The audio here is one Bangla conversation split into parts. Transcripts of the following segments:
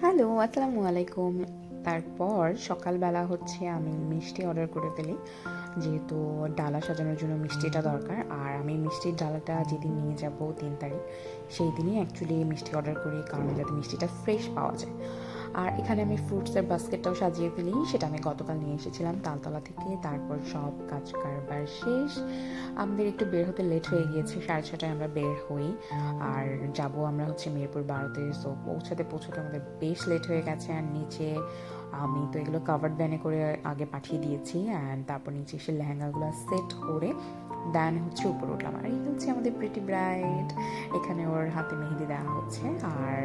হ্যালো, আসসালামু আলাইকুম। তারপর সকালবেলা হচ্ছে আমি মিষ্টি অর্ডার করে ফেলি, যেহেতু ডালা সাজানোর জন্য মিষ্টিটা দরকার। আর আমি মিষ্টির ডালাটা যেদিন নিয়ে যাব 3 তারিখ, সেই দিনই অ্যাকচুয়ালি মিষ্টি অর্ডার করি, কারণ যাতে মিষ্টিটা ফ্রেশ পাওয়া যায়। আর এখানে আমি ফ্রুটসের বাস্কেটটাও সাজিয়ে ফেলি, সেটা আমি গতকাল নিয়ে এসেছিলাম তালতলা থেকে। তারপর সব কাজ কারবার শেষ, আমাদের একটু বের হতে লেট হয়ে গিয়েছে, 6:30টায় আমরা বের হই। আর যাব আমরা হচ্ছে মিরপুর 12-তে। সো পৌঁছাতে পৌঁছাতে আমাদের বেশ লেট হয়ে গেছে। আর নিচে আমি তো এগুলো কাভার্ড ভ্যানে করে আগে পাঠিয়ে দিয়েছি, অ্যান্ড তারপর নিচে এসে লেহেঙ্গাগুলো সেট করে দেন হচ্ছে উপরে উঠলাম। আর এই হচ্ছে আমাদের প্রিটি ব্রাইড, এখানে ওর হাতে মেহেদি দেওয়া হচ্ছে। আর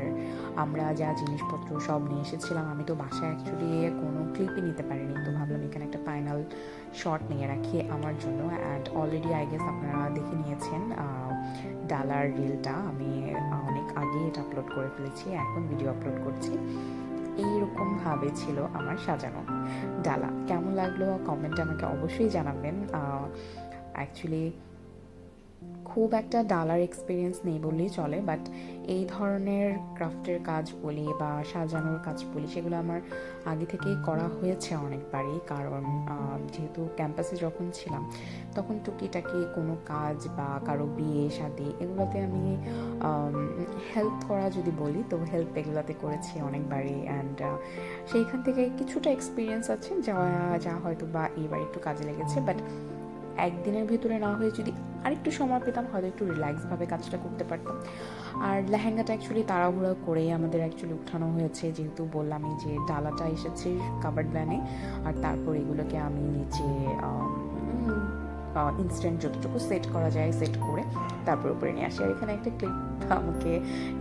আমরা যা জিনিসপত্র সব নিয়ে এসেছিলাম, আমি তো বাসায় অ্যাকচুয়ালি কোনো ক্লিপই নিতে পারিনি, তো ভাবলাম এখানে একটা ফাইনাল শট নিয়ে রাখি আমার জন্য। অ্যান্ড অলরেডি আই গেস আপনারা দেখে নিয়েছেন ডালার রিলটা, আমি অনেক আগে এটা আপলোড করে ফেলেছি, এখন ভিডিও আপলোড করছি। এইরকমভাবে ছিল আমার সাজানো ডালা। কেমন লাগলো কমেন্টে আমাকে অবশ্যই জানাবেন। অ্যাকচুয়ালি খুব একটা ডালার এক্সপিরিয়েন্স নেই বললেই চলে, বাট এই ধরনের ক্রাফটের কাজ বলি বা সাজানোর কাজ বলি, সেগুলো আমার আগে থেকেই করা হয়েছে অনেকবারই। কারণ যেহেতু ক্যাম্পাসে যখন ছিলাম, তখন টুকিটাকি কোনো কাজ বা কারো বিয়ে শাদী এগুলোতে আমি হেল্প করা যদি বলি, তো হেল্প এগুলোতে করেছি অনেকবারই। অ্যান্ড সেইখান থেকে কিছুটা এক্সপিরিয়েন্স আছে, যা যা হয়তো বা এবার একটু কাজে লেগেছে। বাট একদিনের ভেতরে না হয়ে যদি আরেকটু সময় পেতাম, হয়তো একটু রিল্যাক্সভাবে কাজটা করতে পারতাম। আর লেহেঙ্গাটা অ্যাকচুয়ালি তাড়াহুড়ো করেই আমাদের অ্যাকচুয়ালি উঠানো হয়েছে, যেহেতু বললামই যে ডালাটা এসেছে কাভার্ড ভ্যানে। আর তারপর এগুলোকে আমি নিচে ইনস্ট্যান্ট যতটুকু সেট করা যায় সেট করে তারপর উপরে নিয়ে আসি। আর এখানে একটা ক্লিপ আমাকে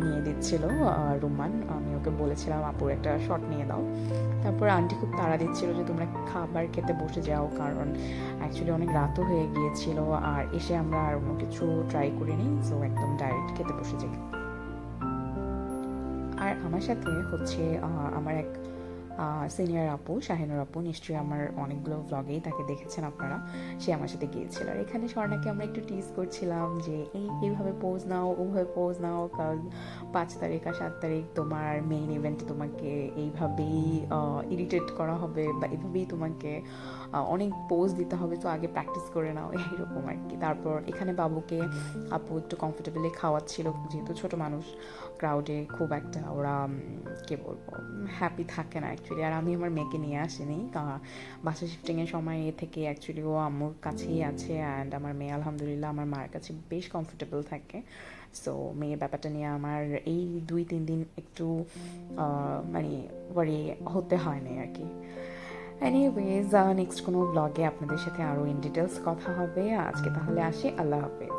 নিয়ে দিচ্ছিল রুমান, আমি ওকে বলেছিলাম আপুর একটা শট নিয়ে দাও। তারপর আন্টি খুব তাড়া দিচ্ছিল যে তোমরা খাবার খেতে বসে যাও, কারণ অ্যাকচুয়ালি অনেক রাতও হয়ে গিয়েছিল। আর এসে আমরা আর অন্য কিছু ট্রাই করিনি, সো একদম ডাইরেক্ট খেতে বসে যাই। আর আমার সাথে হচ্ছে আমার এক সিনিয়র আপু, শাহিনুর আপু, নিশ্চয়ই আমার অনেকগুলো ভ্লগেই তাকে দেখেছেন আপনারা। সে আমার সাথে গিয়েছিল। আর এখানে স্বর্ণাকে আমরা একটু টিজ করছিলাম যে এইভাবে পোজ নাও, ওভাবে পোজ নাও, কারণ 5 তারিখ আর 7 তারিখ তোমার মেইন ইভেন্টে তোমাকে এইভাবেই ইরিটেট করা হবে, বা এইভাবেই তোমাকে অনেক পোজ দিতে হবে, তো আগে প্র্যাকটিস করে নাও, এইরকম আর কি। তারপর এখানে বাবুকে আপু একটু কমফোর্টেবলি খাওয়াচ্ছিল, যেহেতু ছোটো মানুষ, ক্রাউডে খুব একটা ওরা কী বলবো হ্যাপি থাকে না অ্যাকচুয়ালি। আর আমি আমার মেয়েকে নিয়ে আসিনি, বাসা শিফটিংয়ের সময় থেকে অ্যাকচুয়ালি ও আম্মুর কাছেই আছে। অ্যান্ড আমার মেয়ে আলহামদুলিল্লাহ আমার মার কাছে বেশ কমফোর্টেবল থাকে। সো মেয়ের ব্যাপারটা নিয়ে আমার এই 2-3 দিন একটু মানে ওয়ারি হতে হয় না আর কি। এনিওয়েজ, নেক্সট কোনো ব্লগে আপনাদের সাথে আরও ইন ডিটেলস কথা হবে। আজকে তাহলে আসি, আল্লাহ হাফেজ।